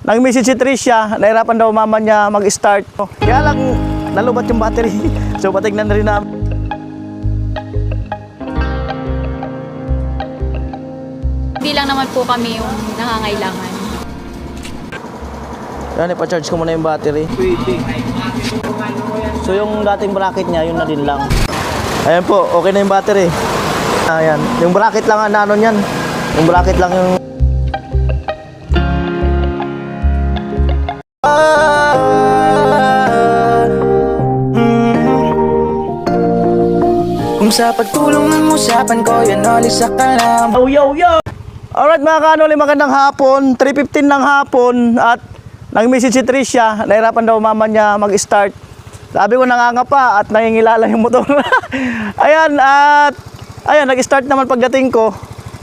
nag-message si Tricia, nahirapan daw mama niya mag-start. Kaya lang, nalubat yung battery. So, patignan na rin namin. Hindi lang naman po kami yung nangangailangan. Yan, ipa-charge ko muna yung battery. So, yung dating bracket niya, yun na din lang. Ayan po, okay na yung battery. Ayan, yung bracket lang ang ano niyan. Yung bracket lang yung... Kung sa pagtulong ng usapan ko, yan alis sa kalam. Yo! Alright mga kanoli, magandang hapon. 3:15 ng hapon at nag-message si Tricia, nahirapan daw mama niya mag-start. Sabi ko nangangapa at nangingilala yung motor. Ayan, at ayan, nag-start naman pagdating ko.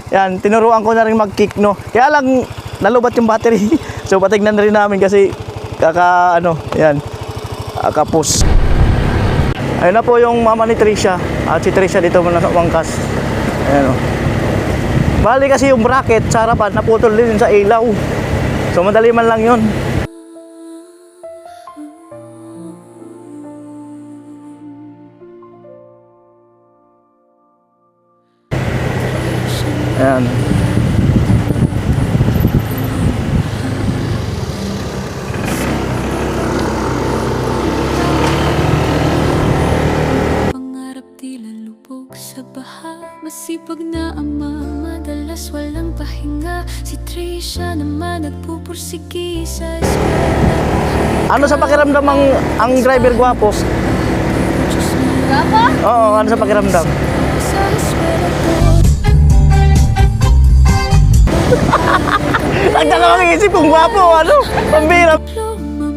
Yan, tinuruan ko na rin mag-kick, no. Kaya lang, nalubat yung battery. So, patignan na rin namin kasi kapos. Ayun na po yung mama ni Tricia. At si Tricia dito muna sa wangkas. Ayan o. Bali kasi yung bracket sa harapan, naputol din sa ilaw. So, madali man lang yun. Ayan. Pangarap tila lubog sa baha. Masipag na ama, madalas walang pahinga. Si Tricia naman nagpupursigi sa eskwela. Ano sa pakiramdam ang driver gwapo? Gapa? Oo, ano sa pakiramdam? Sa eskwela ko. Ang dalawang isip kung gwapo, ano? Pambira.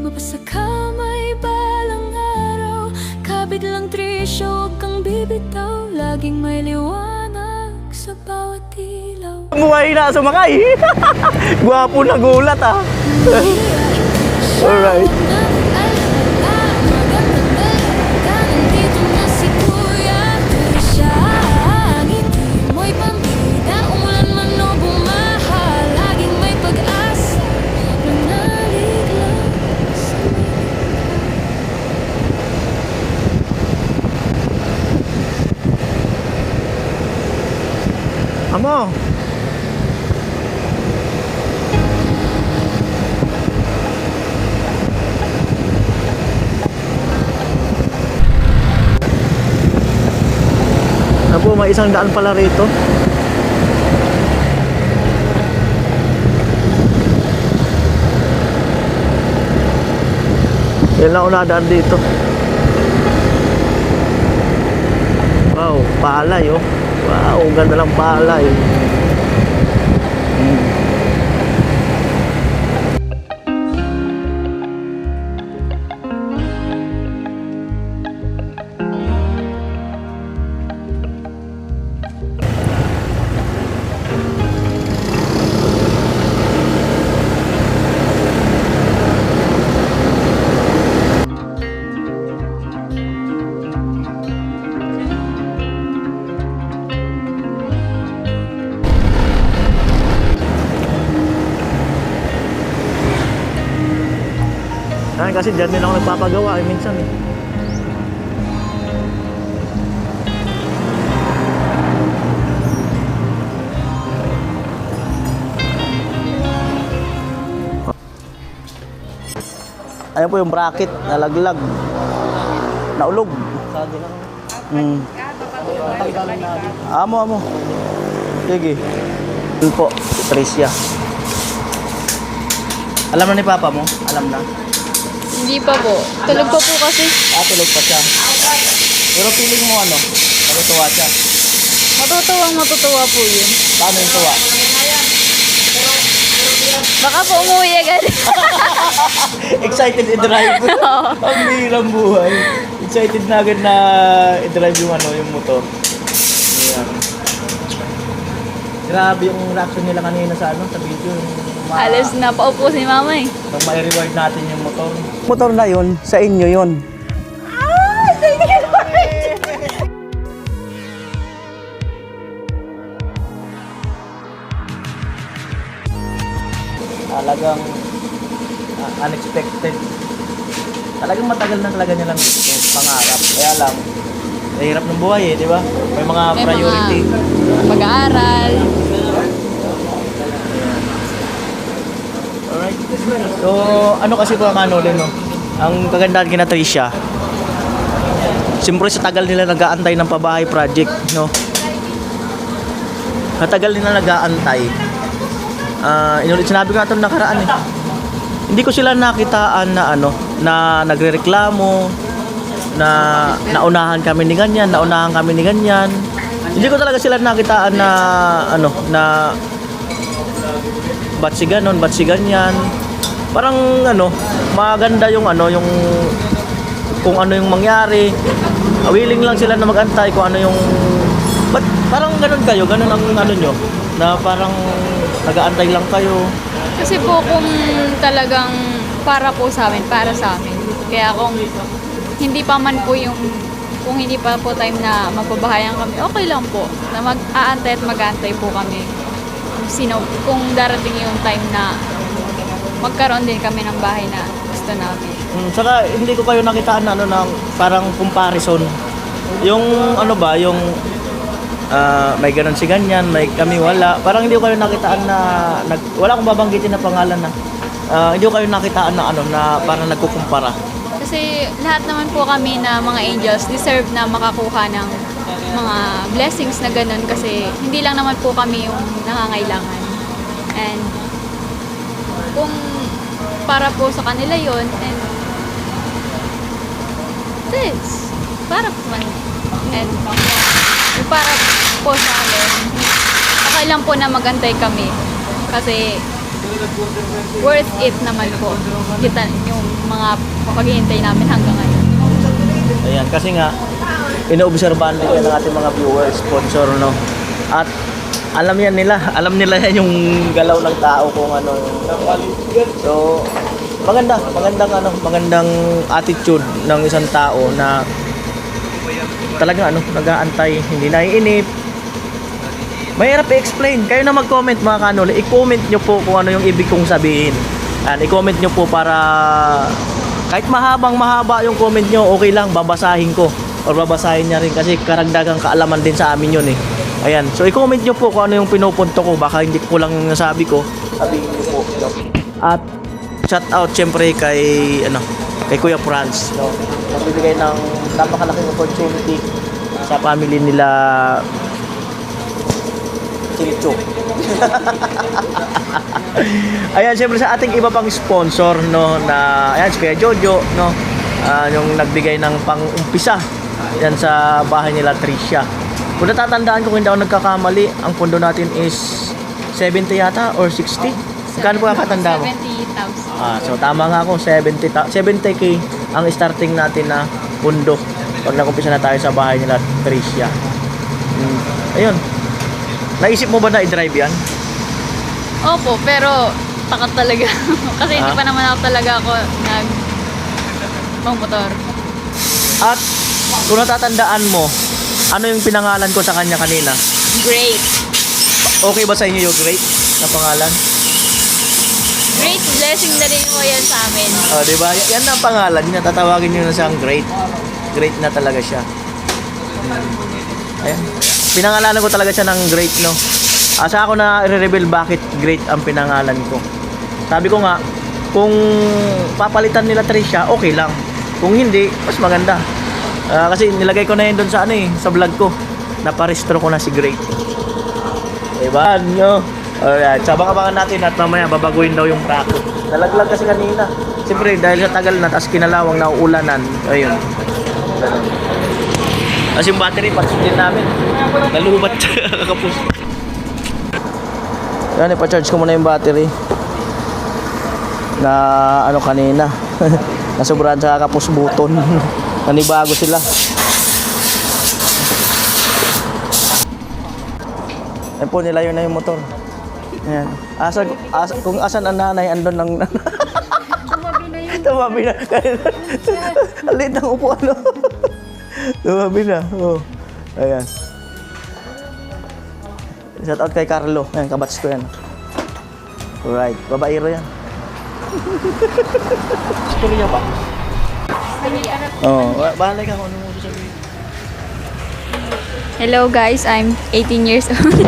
Mapasa kamay balang araw. Kabit lang Tricia, huwag kang bibitaw. Laging may liwanag sa bawat ilaw. Buhay na sumakay. Gwapo na gulat, ah. Alright. Amo. Apo, may isang daan pala rito. Yan lang ako nadaan dito. Wow, palay oh. Wow, ganda ng palay. Kasi dyan din ako nagpapagawa minsan eh. Ayan po yung bracket, nalaglag, naulog. Amo. Sige. Yun po, Tricia. Alam na ni Papa mo? Alam na? Hindi pa po. Tulog pa po kasi. Tulog pa siya. Pero feeling mo ano? Matutuwa siya. Matutuwa po yun. Paano yung tuwa? Baka po umuwi agad. Excited i-drive. Ang hirang buhay. Excited na agad na i-drive yung yung motor. Ayan. Grabe yung reaction nila kanina sa sa video. Alas na paupo si mama eh. Nang mai-reward natin yung motor. Motor na yun, sa inyo yun. Thank you, Lord. Talagang unexpected. Talagang matagal na talaga nilang gusto, pangarap. Kaya lang, mahirap ng buhay di ba? May mga May priority. mga pag-aaral. Alright. So, ano kasi po ang no? Ang kagandahan kina Tricia, siyempre sa tagal nila nag-aantay ng pabahay project, no? Sa tagal nila nag-aantay. Inulit sinabi ko natin nakaraan Hindi ko sila nakitaan na na nagrereklamo, na naunahan kami ni ganyan, naunahan kami ni ganyan. Hindi ko talaga sila nakitaan na na ba't si ganon, ba't si ganyan. Parang maganda yung yung kung ano yung mangyari. Willing lang sila na magantay kung ano yung parang ganon kayo, ganon ang nyo, na parang nag-aantay lang kayo. Kasi po kung talagang para po sa amin, para sa amin. Kaya kung hindi pa man po kung hindi pa po time na mapabahayan kami, okay lang po. Na mag-aantay at mag-aantay po kami. Kung darating yung time na magkaroon din kami ng bahay na gusto namin. Saka hindi ko kayo nakitaan na ng parang comparison. Yung yung may ganun si ganyan, may kami wala. Parang hindi ko kayo nakitaan na wala akong babanggitin na pangalan na. Hindi ko kayo nakitaan na na parang nagkukumpara. Kasi lahat naman po kami na mga angels deserve na makakuha ng mga blessings na ganun kasi hindi lang naman po kami yung nangangailangan. And kung para po sa kanila yon and this, para po man. And yung para po sa amin, okay lang po na magantay kami kasi worth it naman po kita yung mga paghihintay namin hanggang ngayon. Ayan, kasi nga inoobserbahan din yan ng ating mga viewers, sponsor at alam nila yan yung galaw ng tao kung ano. So magandang attitude ng isang tao na talagang nag-aantay, hindi naiinip. Mahirap i-explain. Kayo na mag-comment mga kanoli. I-comment nyo po kung ano yung ibig kong sabihin. I-comment nyo po para kahit mahaba yung comment nyo, okay lang, babasahin ko. Or babasahin niya rin kasi karagdagang kaalaman din sa amin yun Ayan. So i-comment nyo po kung ano yung pinupunto ko. Baka hindi ko lang nasabi ko. Sabihin nyo po. At shout out syempre kay Kuya Franz. Nagbibigay ng napakalaking opportunity sa family nila Chilicho. Ayan, syempre sa ating iba pang sponsor na ayan si Kuya Jojo yung nagbigay ng pang-umpisa yan sa bahay nila Tricia. Kung natatandaan ko, hindi ako nagkakamali, ang pondo natin is 70 yata or 60. Kano po ang katanda mo? 70,000. So tama nga ako, 70k ang starting natin na pondo pag nakumpisa na tayo sa bahay nila Tricia. Ayun. Naisip mo ba na i-drive yan? Opo, pero takot talaga. Kasi hindi pa naman ako talaga motor. At kung natatandaan mo, ano yung pinangalan ko sa kanya kanina? Great. Okay ba sa inyo yung great na pangalan? Great blessing na rin po yan sa amin. Di ba? Yan ang pangalan niya. Tatawagin niyo na siyang great. Great na talaga siya. Ayan. Pinangalanan ko talaga siya ng great, Asa ako na i-reveal bakit great ang pinangalan ko. Sabi ko nga, kung papalitan nila Tricia, okay lang. Kung hindi, mas maganda. Kasi nilagay ko na yun doon sa sa vlog ko. Naparestro ko na si Great. Diba? Alright, sabang-abangan natin at mamaya babaguhin daw yung prako. Nalaglag kasi kanina. Siyempre, dahil sa tagal na, tapos kinalawang na uulanan. Ayun. Tapos yung battery, patsutin namin. Nalubat kakapos. Yan, ipa-charge ko muna yung battery. Na kanina. Nasobrahan sa kakapos buton. Nanibago sila. Ayan po, nilayo na yung motor. Ayan. Kung asan ang nanay, andun lang. Tumabi na. Alit ang upuan. Tumabi na. Ayan. Shout out kay Carlo. Ayan, kabats ko yan. Alright, babaero yan. Korea ba? Oo, bahala ka kung ano mo sabihin. Hello guys, I'm 18 years old.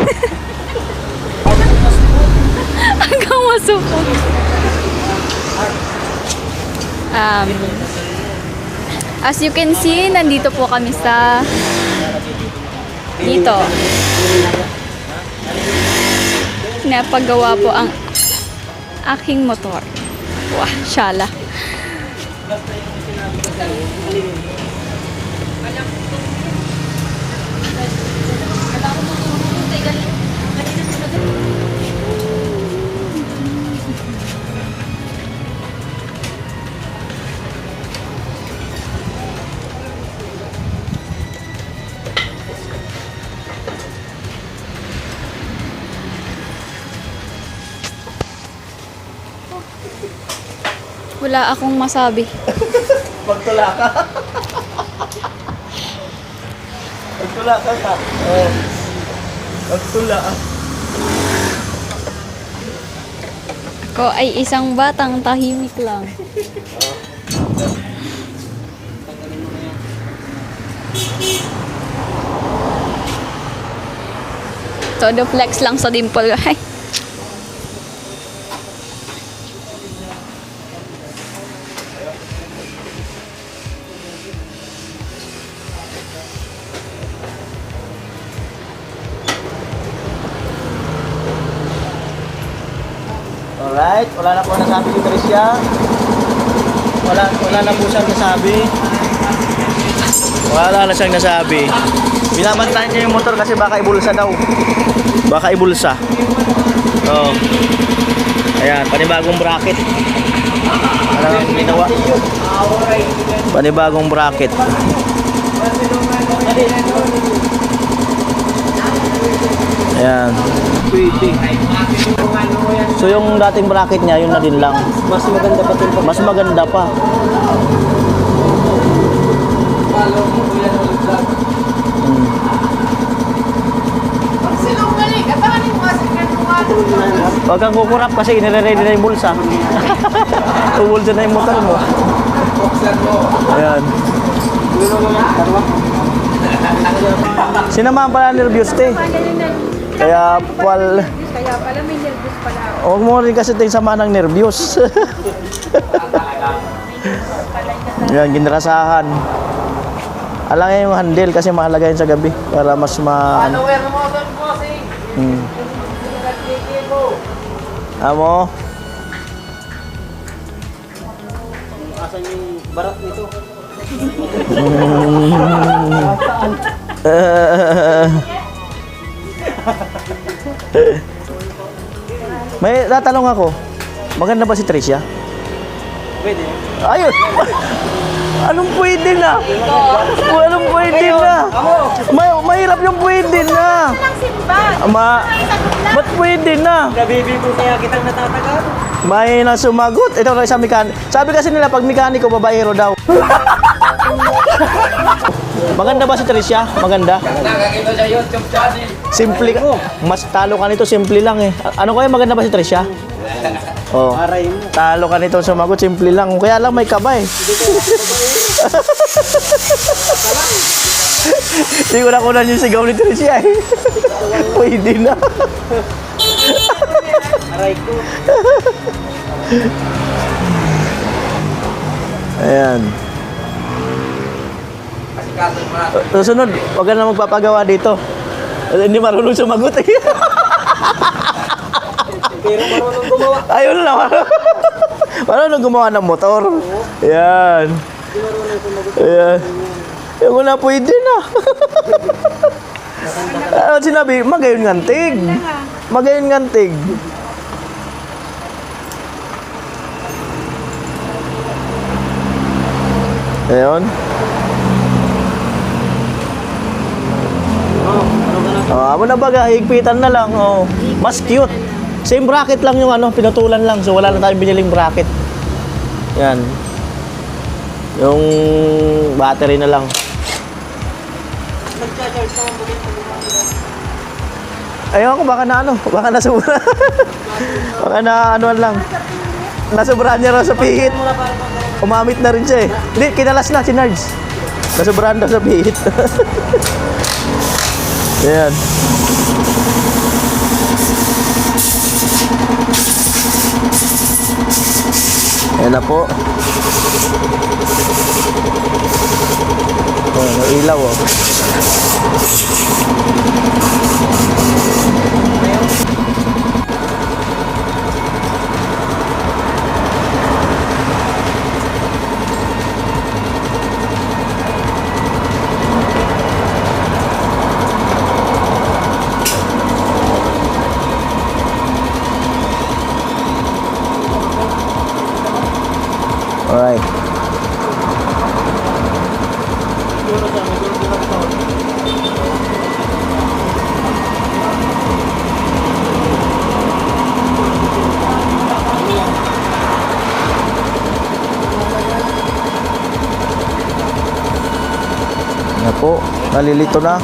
Hanggang masupot. As you can see, nandito po kami sa dito. Napagawa po ang aking motor. Wah, shala. Wala akong masabi. Magtula ka. Magtula ka ka. Oo. Magtula. Ko ay isang batang tahimik lang. Todo flex lang sa dimple. Ay. Alright, wala na po nasabi si Tricia. Wala na po siyang nasabi. Wala na siyang nasabi. Binabantayan niya yung motor kasi baka ibulsa daw. Baka ibulsa. Oo. Ayan, panibagong bracket. Ano ang ginawa? Panibagong bracket. Ayan. So yung dating bracket niya, yun na din lang. Mas maganda pa ito. Mas maganda pa. Huwag kang kukurap kasi inire-ready na yung bulsa. Ubulsa na yung motor mo. Ayan. Sinamahan pala nervyos te. Kaya pala may nervyos pala. Huwag mo rin kasi tayo sama ng nervyos. Yan, ginrasahan. Alangin yung handle kasi mahalaga yun sa gabi para mas Amo? Asan yung barat nito? May tatanong ako. Maganda ba si Tricia? Pwede. Ayun. Anong pwede na? Anong pwede na? Mahirap yung pwede na. Ba't pwede na? Gabibi ko kaya kitang natatagal. May na sumagot. Ito na isang mekaniko. Sabi kasi nila pag mekaniko, babaero daw. Maganda ba si Tricia? Maganda? Nakakita sa YouTube channel. Simple ka. Mas talo ka nito, simple lang eh. Ano kaya maganda ba si Tricia? Oh. Aray mo. Talo ka nito sumagot, simple lang. Kaya lang may kaba eh. Hindi ko nakunan yung sigaw ni Tricia eh. Pwede na. Aray ko. Ayan. Susunod, huwag ka na magpapagawa dito. Hindi marunong sumagot eh. Pero marunong gumawa. Ayun lang. Marunong gumawa ng motor. Ayan. Ayan. Yung una pwede na. Ano sinabi? Magayon ngantig. Magayon ngantig. Ayun. Amo na baga, higpitan na lang. Oh. Mas cute. Same bracket lang yung ano, pinutulan lang. So wala na tayong biniling bracket. Yan. Yung battery na lang. Ayun ko baka na ano, baka na sumura. Baka na anuan lang. Nasobrahan niya raw sa pihit. Umamit na rin siya eh. Hindi, kinalas na si Nards. Nasobrahan daw sa pihit. Ayan. Ayan na po. Oh, may ilaw oh. Alright. Na po, nalilito na.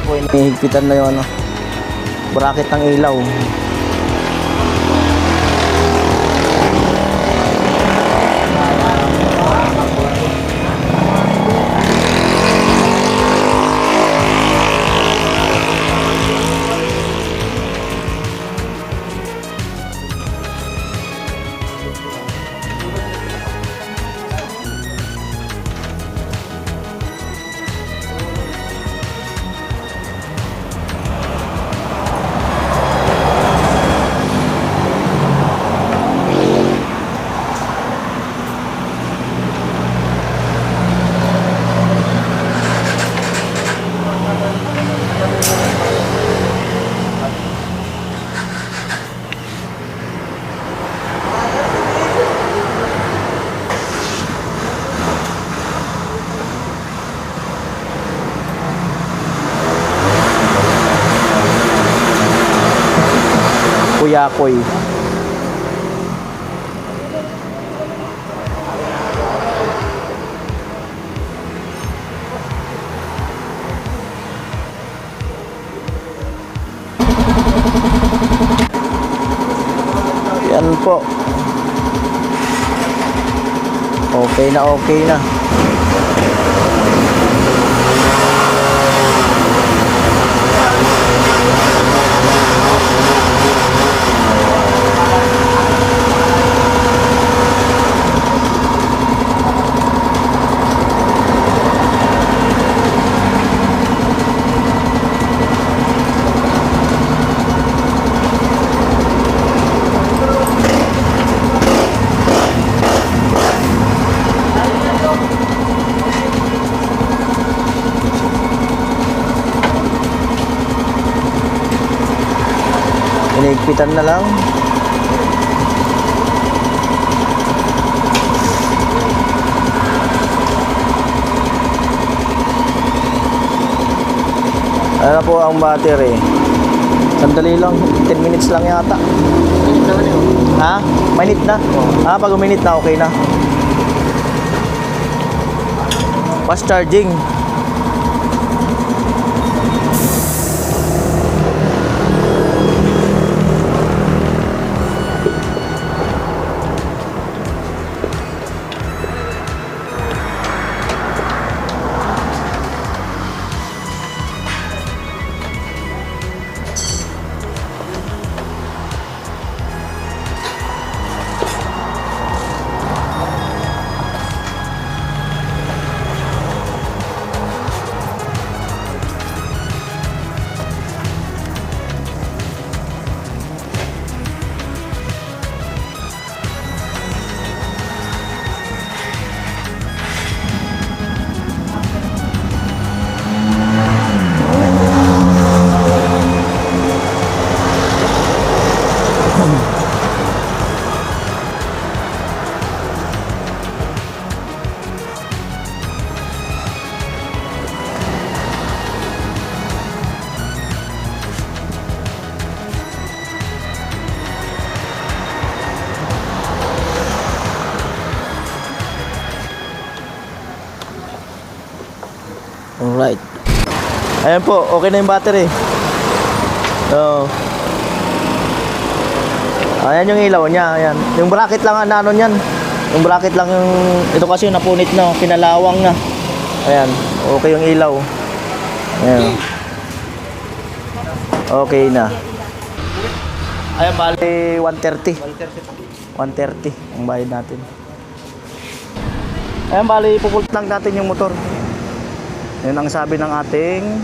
Po, inihigpitan na yung ano, bracket ng ilaw. Kuyakoy. Yan po. Okay na, okay na. Inigpitan na lang. Ano po ang battery? Sandali lang, 10 minutes lang yata. Ha? Minute na? Ha, pag minute na okay na. Fast charging. Alright. Ayan po, okay na yung battery. So, ayan yung ilaw niya, ayan. Yung bracket lang ang ano niyan. Yung bracket lang yung, ito kasi yung napunit na, pinalawang na. Ayan, okay yung ilaw. Ayan. Okay na. Ayan, bali 130. 130 ang bayad natin. Ayan, bali pupult lang natin yung motor. Yan ang sabi ng ating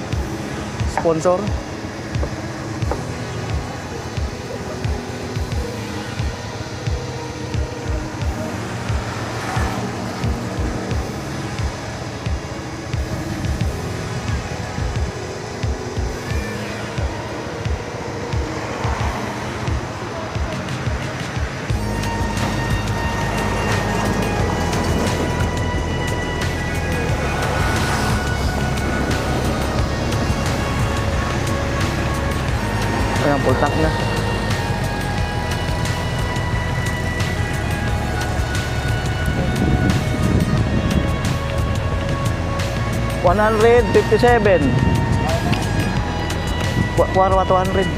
sponsor. Ayan, full tank na. $157. Kuwarwa 200.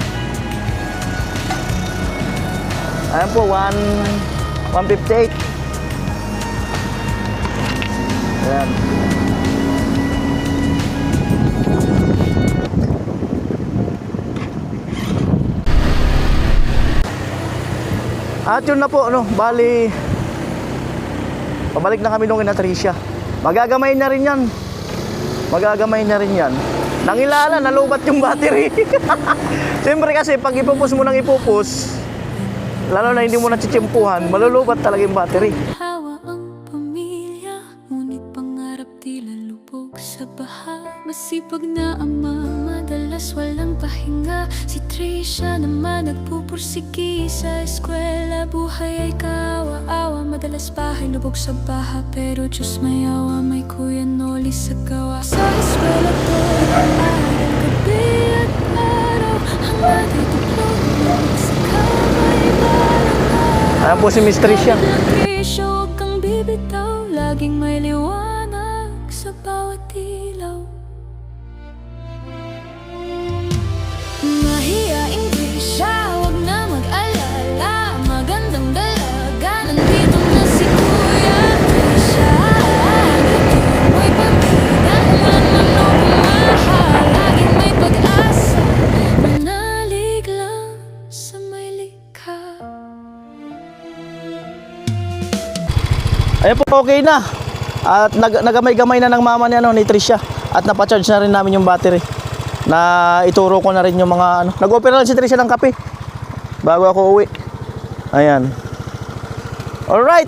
Ayan po, 158. Ayan. At yun na po, no, bali pabalik na kami nung kina Tricia. Magagamay na rin yan. Magagamay na rin yan. Nangilala, nalubat yung battery. Siyempre kasi pag ipupus mo nang ipupus, lalo na hindi mo natsitsimpuhan, malulubat talaga yung battery. Hawa ang pamilya, ngunit pangarap tila lubog sa baha. Masipag na ama, madalas walang pahinga. Si Tricia naman nagpupursigi sa eskwela. Buhay ay kaawa-awa, madalas bahay lubog sa baha. Pero Diyos may awa, may Kuya Noli sa gawa. Sa eskwela to, aral gabi at araw. Hanggang dito tulog sa kamay parang Ayan po si Miss Tricia. Tricia, huwag kang bibitaw. Laging may liwanag sa bawat ilaw. Mahiyaing Tricia, huwag na mag-alala. Magandang dalaga, nandito na si Kuya Tricia. Mo'y pamilya, walang pumahal. Laging may pag-asa, manalig lang sa may likha. Ayan po, okay na. At nagamay-gamay na ng mama ni, ni Tricia. At napacharge na rin namin yung battery. Na ituro ko na rin yung mga ano. Nag-opera lang si Tricia ng kape bago ako uwi. Ayan. Alright.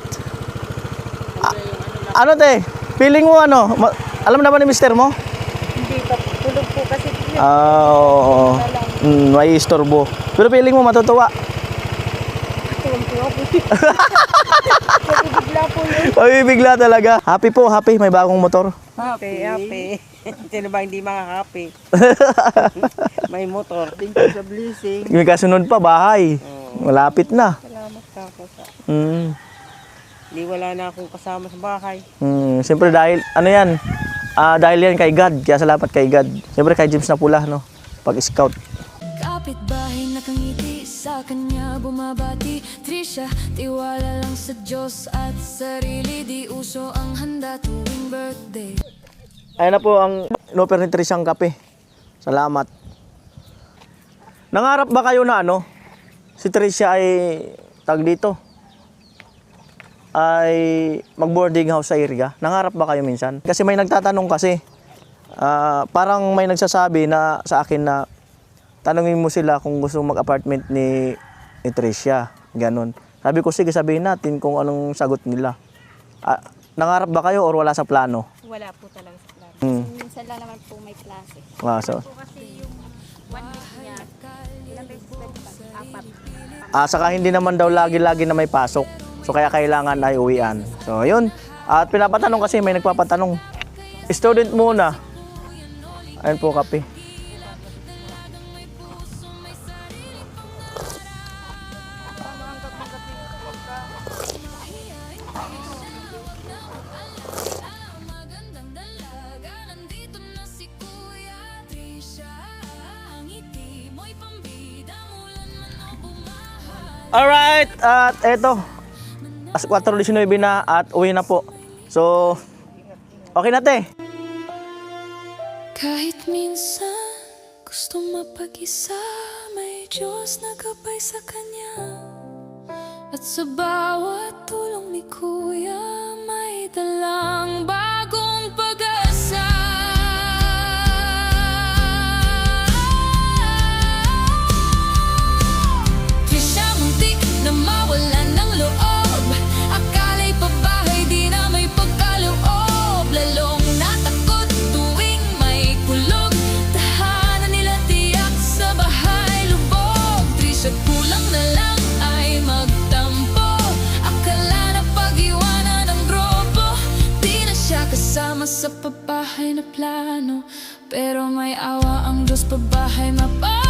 Ano te? Feeling mo ano? Alam na ba ni mister mo? Hindi pa, tulog po kasi. Oo. May istorbo. Pero feeling mo matutuwa? Tulog po ako. Bigla po yun. Ay, bigla talaga. Happy po, happy. May bagong motor. Happy. Sino ba hindi makaka-happy? May motor. Thank you sa blessing. May kasunod pa, bahay. Malapit na. Salamat ako sa... Hindi wala na akong kasama sa bahay. Siyempre dahil, ano yan? Dahil yan kay God. Kaya salamat kay God. Siyempre kay James na pula, no? Pag-scout. Kapitbahay nakangiti sa kanya bumabati. Tricia, tiwala lang sa Diyos at sarili. Di uso ang handa tuwing birthday. Ayan na po ang in-offer ni Tricia ang kape. Salamat. Nangarap ba kayo na ano? Si Tricia ay tag dito? Ay mag-boarding house sa area. Nangarap ba kayo minsan? Kasi may nagtatanong kasi. Parang may nagsasabi na sa akin na tanungin mo sila kung gusto mag-apartment ni Tricia. Ganon. Sabi ko, sige sabihin natin kung anong sagot nila. Nangarap ba kayo or wala sa plano? Wala po talaga sa plano. Minsan lang naman po may klase. So, Kasi yung 1 week niya, ilang beses pwede ba? 4. saka hindi naman daw lagi-lagi na may pasok. So kaya kailangan ay uwian. So yun. At pinapatanong kasi may nagpapatanong. Student muna. Ayun po kape. Alright, at eto. 4:19 na at uwi na po. So, okay na te. Kahit minsan gusto mapag-isa, may Diyos na gabay sa Kanya. At sa bawat tulong ni Kuya, may dalang bagong pag-asa. Di siya muntik na mawalan ng loob. Akala'y pabahay, di na may pagkaloob. Lalong natakot tuwing may kulog. Tahanan nila tiyak sa bahay lubog. Trisha kulang na lang ay magtampo. Akala na pag-iwanan ng grupo. Di na siya kasama sa pabahay na plano. Pero may awa ang Diyos, pabahay mapa.